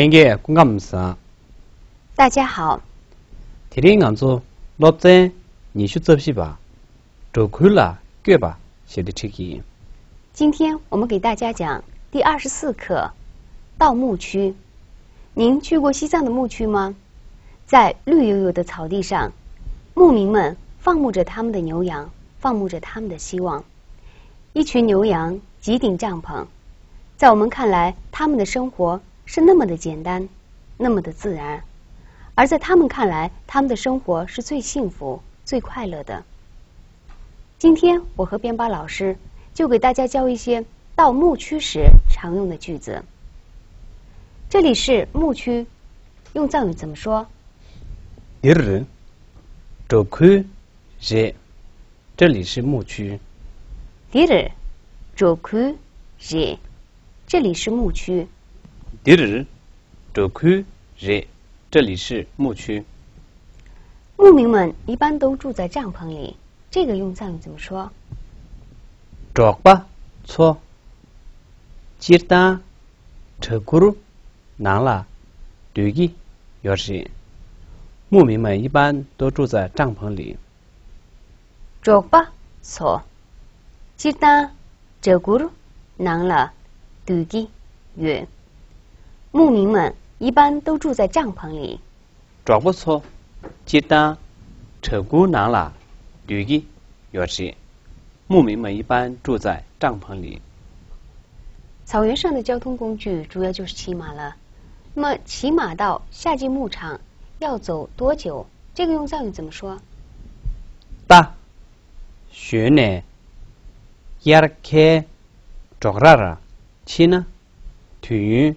팽게 공감사. 大家好， 대링안조 롯젠 니슈 접시바. 조쿨라 꿰바写的책이. 今天我们给大家讲第24课，到牧区。您去过西藏的牧区吗？在绿油油的草地上，牧民们放牧着他们的牛羊，放牧着他们的希望。一群牛羊几顶帐篷，在我们看来，他们的生活是那么的简单，那么的自然，而在他们看来，他们的生活是最幸福、最快乐的。今天我和边巴老师就给大家教一些到牧区时常用的句子。这里是牧区，用藏语怎么说？ 디르 조쿠 제. 这里是牧区。 디르 조쿠 제. 这里是牧区。 디르 조쿠 제. 这里是牧区。 牧民们一般都住在帐篷里，这个用藏语怎么说？ 쪽바 초. 지르다 저구루 나라 dü기 요시. 牧民们一般都住在帐篷里。 쪽바 소. 지르다 저구루 나라 dü기 요. 牧民们一般都住在帐篷里。 쪽바 초. 지르다 저구 나라 dü기 요시. 牧民们一般住在帐篷里。 草原上的交通工具主要就是骑马了。那么骑马到夏季牧场要走多久？这个用藏语怎么说？ 따 쉬네 이렇게 쪼그라라 치나 뒤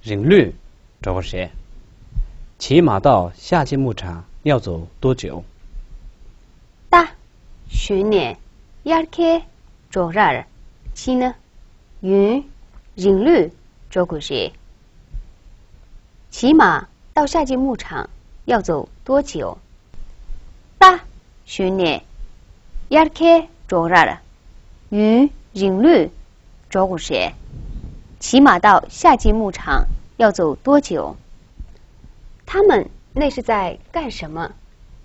링류 저것이. 骑马到夏季牧场要走多久？ 따 쉬네 이렇게 쪼그라라 치나云링류 저것이. 骑马到夏季牧场要走多久？ 따 쉬네 이렇게 쪼그라라云링류 저것이. 骑马到夏季牧场要走多久？他们那是在干什么？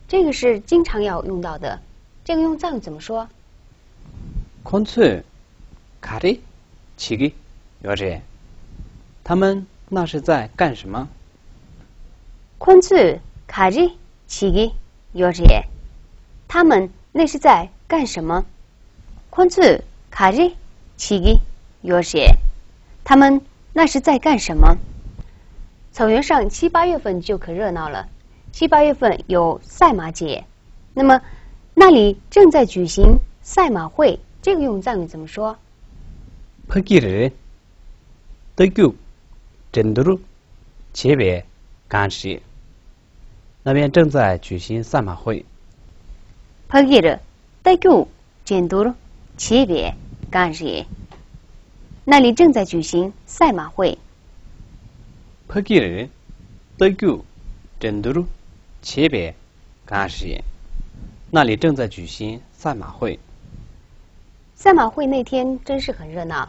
这个是经常要用到的，这个用藏语怎么说？ 콘츠 가리 치기 요새. 他们那是在干什么？ 콘츠 가리 치기 요새. 他们那是在干什么？ 콘츠 가리 치기 요새. 他们那是在干什么？草原上7、8月份就可热闹了。7、8月份有赛马节，那么那里正在举行赛马会，这个用藏语怎么说？ 퍼기를 뜨규 전두루 재배 간시. 那边正在举行赛马会。 퍼기를 뜨규 전두루 재배 간시. 那里正在举行赛马会。 퍼기를 뜨규 전두루 재배 간시. 那里正在举行赛马会。 赛马会那天真是很热闹，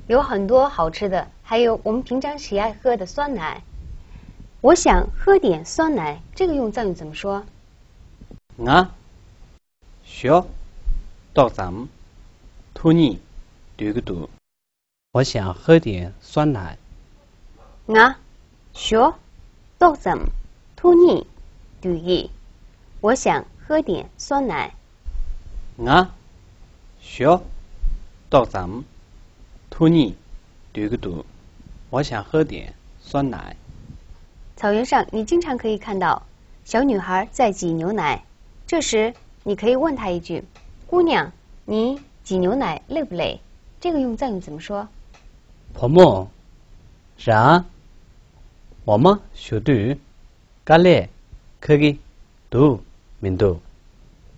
有很多好吃的，还有我们平常喜爱喝的酸奶。我想喝点酸奶，这个用藏语怎么说？ nga 쉬어 떡삼 토니 되기도. 我想喝点酸奶。 nga 쉬어 떡삼 토니 되기. 我想喝点酸奶。 nga 쉬어 떡삼 토니 되기도. 我想喝点酸奶。 草原上你经常可以看到小女孩在挤牛奶，这时你可以问她一句：“姑娘，你挤牛奶累不累？”这个用藏语怎么说？ 부모 자 엄마 쇼드 갈래 크기 두 민두.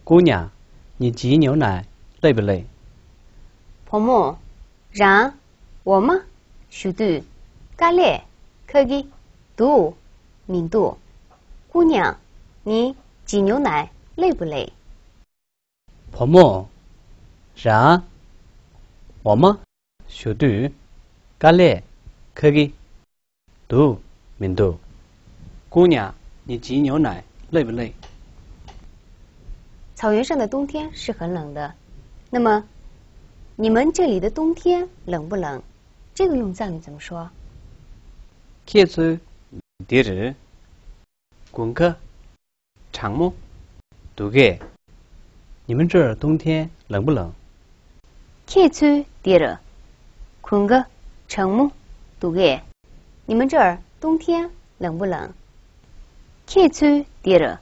姑娘，你挤牛奶累不累？ 부모 랑 엄마 쇼드 갈래 크기 두 민두. 姑娘，你挤牛奶累不累？ 부모 자 엄마 쇼드 갈래 크기 두明豆，姑娘，你挤牛奶累不累？草原上的冬天是很冷的。那么，你们这里的冬天冷不冷？这个用藏语怎么说？ 케츠 디르 군카 장모 두개。你们这儿冬天冷不冷？ 케츠 디르 군카 장모 두개。你们这儿冬天冷不冷？ 케츠 디르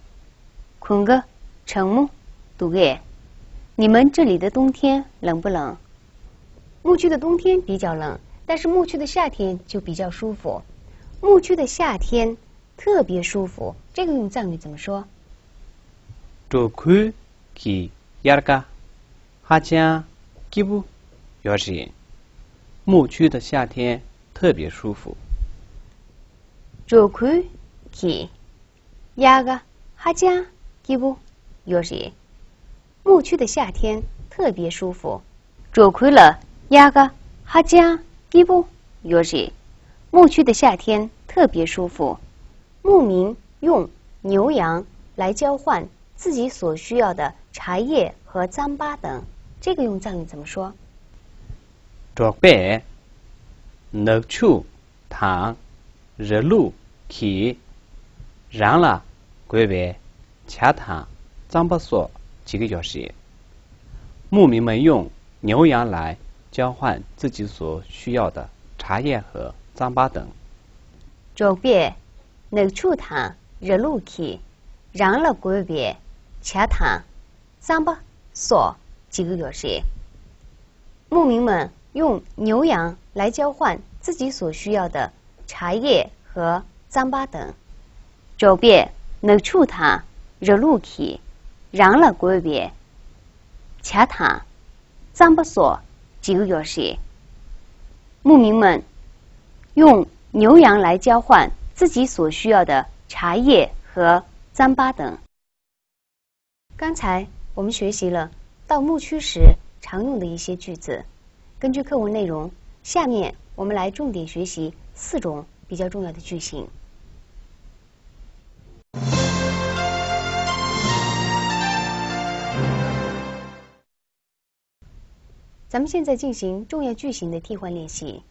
군카 장모 두개。你们这里的冬天冷不冷？牧区的冬天比较冷，但是牧区的夏天就比较舒服。牧区的夏天特别舒服，这个用藏语怎么说？ 좋고 기 얇가 하자 기부 요시。牧区的夏天特别舒服。 좋고 기 얇가 하자 기부 요시。牧区的夏天特别舒服。좋고 얇가 하자 기부 요시。牧区的夏天特别舒服。牧民用牛羊来交换自己所需要的茶叶和糌粑等，这个用藏语怎么说？ 적배 넉추 당热路기然了归为茶汤糌粑几个小时。牧民们用牛羊来交换自己所需要的茶叶和糌粑等。 적배 넉추탕热路기然了归为茶汤糌粑几个小时。牧民们用牛羊来交换自己所需要的茶叶和糌粑等。적배 넉추탕热路기然了归为茶汤糌粑几个小时。牧民们用牛羊来交换自己所需要的茶叶和糌粑等。刚才我们学习了到牧区时常用的一些句子。根据课文内容，下面我们来重点学习4种比较重要的句型。咱们现在进行重要句型的替换练习。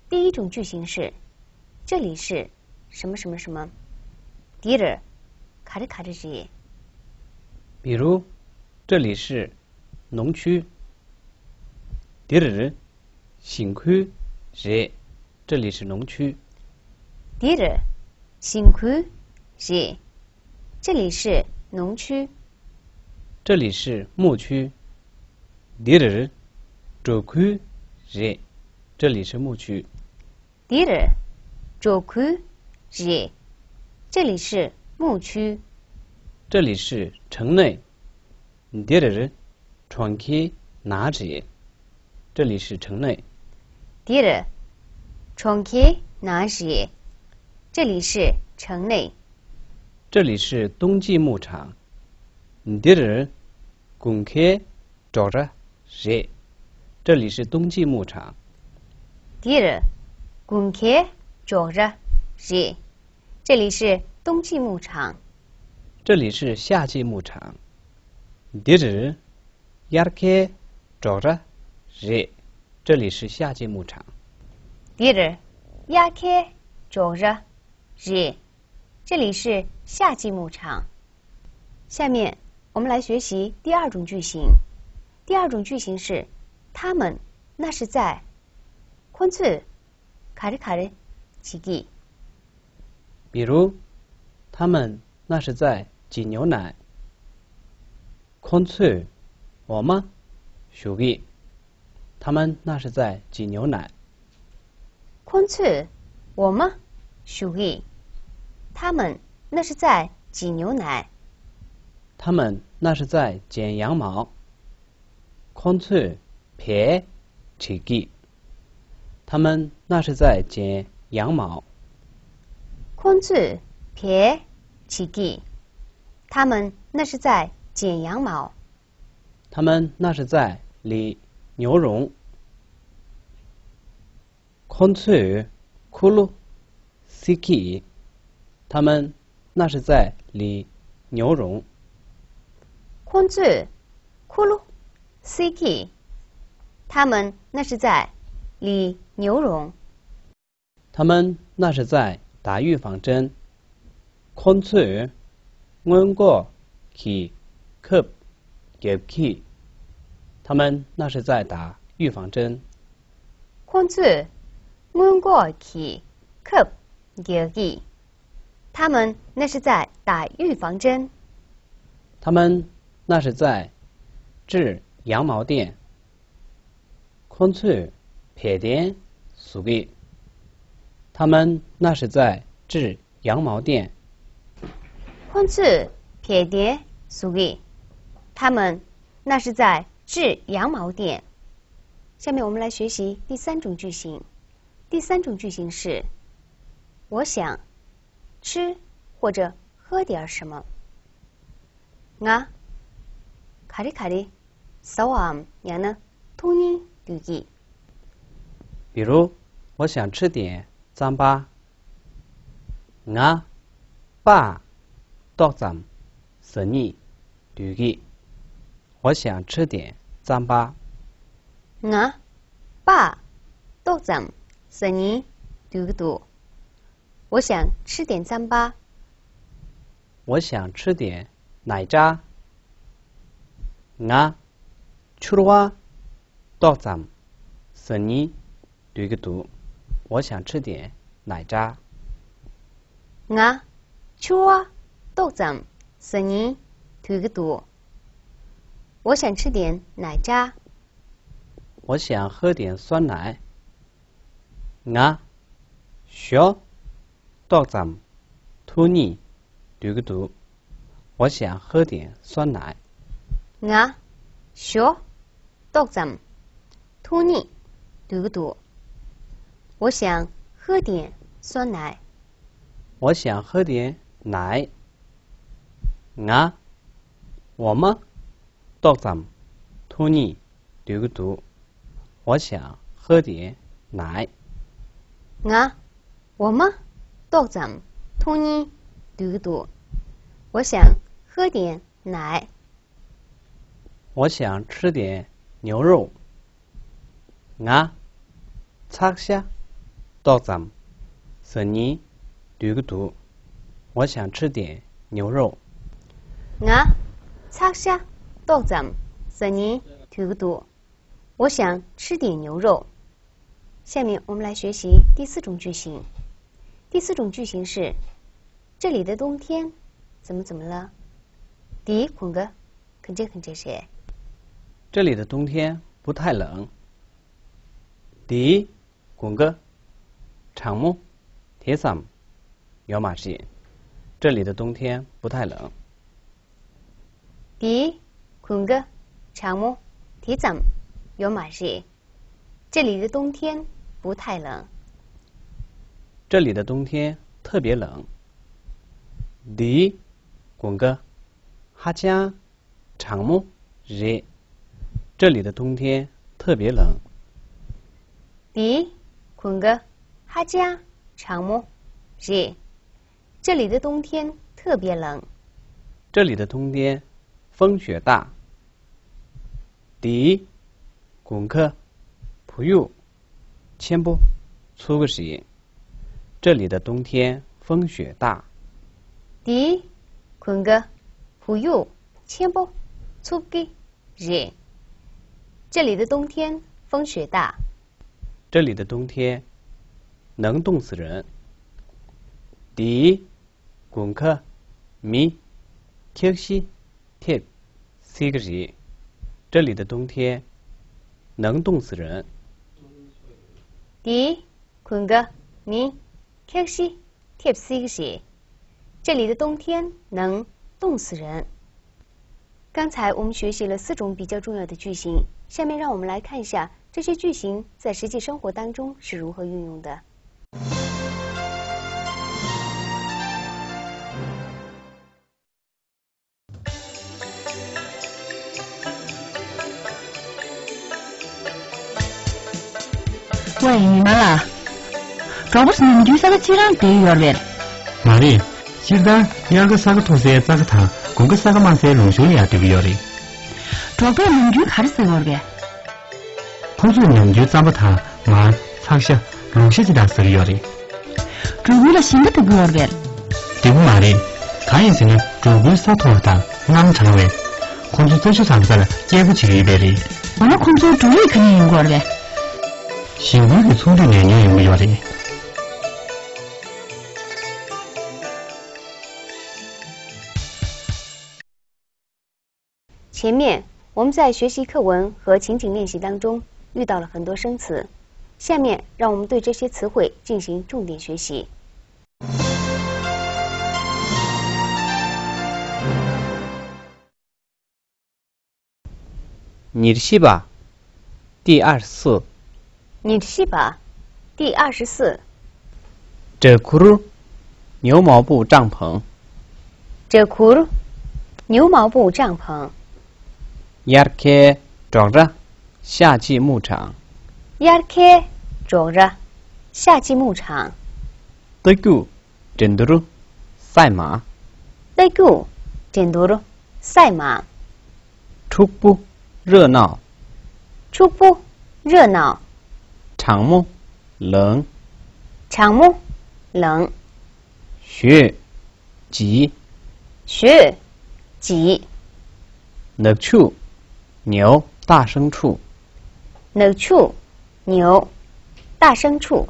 第一种句型是：这里是什么什么什么。디르 가르가르지。比如，这里是农区。디르 신区지。这里是农区。디르 신区지。这里是农区。这里是牧区。디르 조区지。这里是牧区。디르 조区지。这里是牧区。这里是城内。디르 촌키 나지。这里是城内。디르 촌키 나지。这里是城内。这里是冬季牧场。디르 군케 조라 지。这里是冬季牧场。디르 군케 조라 지。这里是冬季牧场。这里是夏季牧场。디르 야르케 조라 지。这里是夏季牧场。디르 야케 조라 지。这里是夏季牧场。下面我们来学习第二种句型。第二种句型是：他们那是在콘츠 가르가르 지기。比如，他们那是在挤牛奶。콘츠我吗？슈기。他们那是在挤牛奶。콘츠我吗？슈기。他们那是在挤牛奶。他们那是在剪羊毛。콘츠 배 치기。他们那是在剪羊毛。콘츠 배 치기。他们那是在剪羊毛。他们那是在理牛绒。콘츠 쿨루 Siki， 他们那是在理牛绒。콘츠, 쿠루, 시키， 他们那是在理牛绒。他们那是在打预防针。콘츠, 응원고, 기, 급, gebki， 他们那是在打预防针。콘츠, 응원고, 기, 급, gebki， 他们那是在打预防针。他们那是在治羊毛店。콘츠, 배된, 수기， 他们那是在治羊毛店。콘츠, 배대, 수기， 他们那是在治羊毛店。下面我们来学习第三种句型。第三种句型是我想吃或者喝点什么。nga 카리카리 사와암 야는 통이 류기。 比如我想吃点糌粑。nga ba 떡잠 스니 류기， 我想吃点糌粑。nga ba 떡잠 스니 류기도， 我想吃点糌粑。我想吃点奶渣。nga 추루와 떡잠 스니 류기도， 我想吃点奶渣。nga 추루와 떡잠 스니 류기도， 我想吃点奶渣。我想喝点酸奶。nga 쉬어 떡잠 투니 류기도， 我想喝点酸奶。nga 쉬어 떡잠 투니 류기도， 我想喝点酸奶。我想喝点奶。nga 워마 떡잠 투니 류기도， 我想喝点奶。nga 워마 떡잠 투니 류기도， 我想喝点奶。我想吃点牛肉。nga 착샤 떡잠 스니 류기도， 我想吃点牛肉。nga 착샤 떡잠 스니 류기도， 我想吃点牛肉。下面我们来学习第四种句型。第四种句型是这里的冬天怎么了？第군가 근제세。这里的冬天不太冷。第군가 장무 대삼 요마시， 这里的冬天不太冷。第군가 장무 대삼 요마시， 这里的冬天不太冷。这里的冬天特别冷。第군가 하자 장무 제， 这里的冬天特别冷。第군가 하자 장무 제， 这里的冬天特别冷。这里的冬天风雪大。第군가 부유 첨부 추구시， 这里的冬天风雪大。第군가 부유 첨부 추기 제， 这里的冬天风雪大。这里的冬天能冻死人。第군가 미 켜시 탭 시그지， 这里的冬天能冻死人。第군가 미 켜시 탭 시그지， 这里的冬天能冻死人。刚才我们学习了4种比较重要的句型，下面让我们来看一下这些句型在实际生活当中是如何运用的。喂，你们啦， Roberts nimju saga chiran te yorvel. Mari, sirda yaga saga those saga tha, gonga saga manse lungshuli ati yori. Robert nimju kharsa gorge. Khonsu nimju zamba tha, ma saksha lungshi jida sari yori. Rubula singa te yorvel. Tibu mari, kain sini rubul sa thorta, nam changwe. Khonsu tsoshu samsala jebu chigi iberi. Wana khonsu rubul kani yungorge. Xinggu ge tsungdu nianyu yungu yori.前面我们在学习课文和情景练习当中遇到了很多生词，下面让我们对这些词汇进行重点学习。你的戏吧，第24。你的戏吧，第24。这库鲁，牛毛布帐篷。这库鲁，牛毛布帐篷。Yarke着夏季牧场。Yarke着夏季牧场。Tegu jenduru 赛马。Tegu jenduru 赛马。出不热闹。出不热闹。场木冷。场木冷。雪挤。雪挤。能处牛大牲畜。能处牛大牲畜。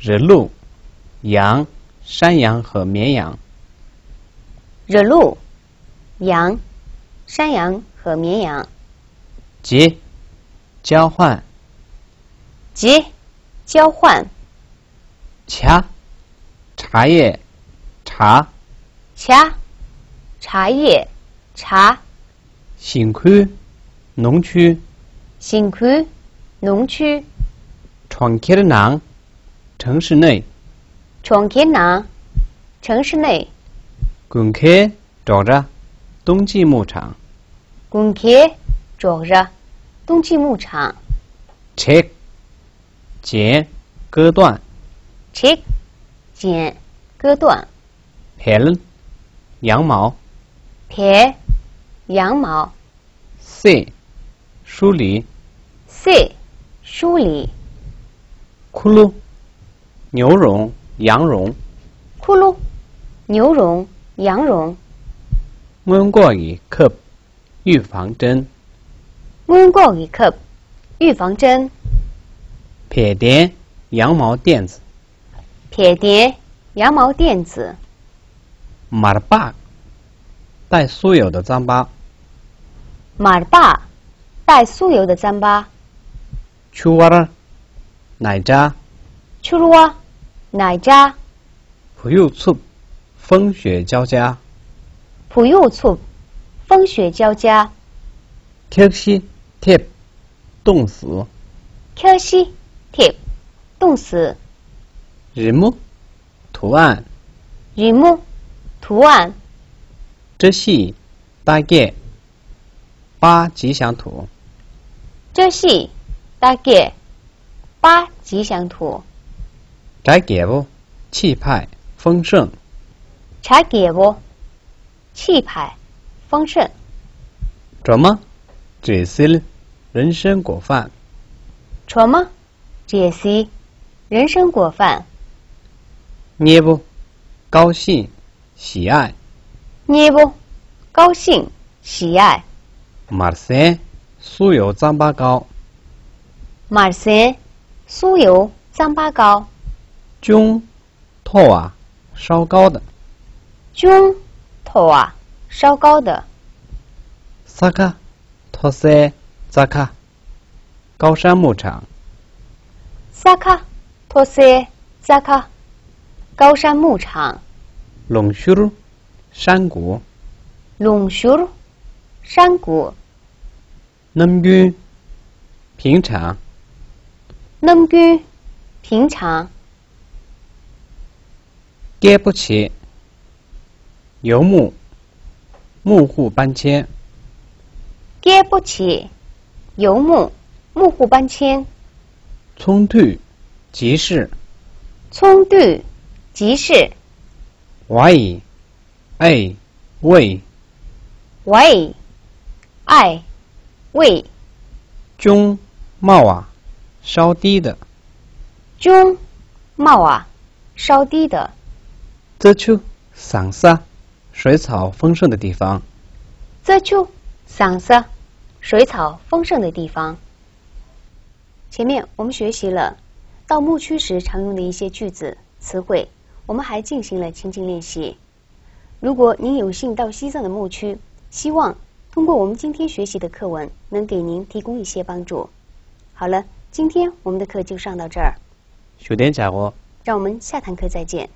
日鹿羊山羊和绵羊。日鹿羊山羊和绵羊。结交换。结交换。茶茶叶茶。茶茶叶茶。新区农区。新区农区。创开的囊城市内。创开囊城市内。滚开着冬季牧场。滚开着冬季牧场。切剪割断。切剪割断。pellen羊毛。撇羊毛。塞梳理。塞梳理。库鲁牛绒羊绒。库鲁牛绒羊绒。温过以克预防针。温过以克预防针。撇点羊毛垫子。撇点羊毛垫子。马尔巴带酥油的糌粑。马尔巴带酥油的糌粑。曲瓦尔奶渣。曲瓦奶渣。普柚醋风雪交加。普柚醋风雪交加。克西贴冻死。克西贴冻死。日木图案。日木图案。这是大概8吉祥图。这是大概8吉祥图。摘给不气派丰盛。茶给不气派丰盛。怎么这是人参果饭。怎么这是人参果饭。捏不高兴喜爱。捏不高兴喜爱。马尔塞酥油糌粑糕。马尔塞酥油糌粑糕。中托啊烧高的。中托啊烧高的。萨卡托塞扎卡高山牧场。萨卡托塞扎卡高山牧场。龙须山谷。龙须山谷。能居平常。能居平常。给不起游牧幕户搬迁。给不起游牧幕户搬迁。冲突集市。葱段即是喂哎喂喂爱喂中冒啊稍低的中冒啊稍低的这处桑沙水草丰盛的地方这处桑沙水草丰盛的地方。前面我们学习了到牧区时常用的一些句子词汇，我们还进行了情景练习。如果您有幸到西藏的牧区，希望通过我们今天学习的课文能给您提供一些帮助。好了，今天我们的课就上到这儿，有点假哦。让我们下堂课再见。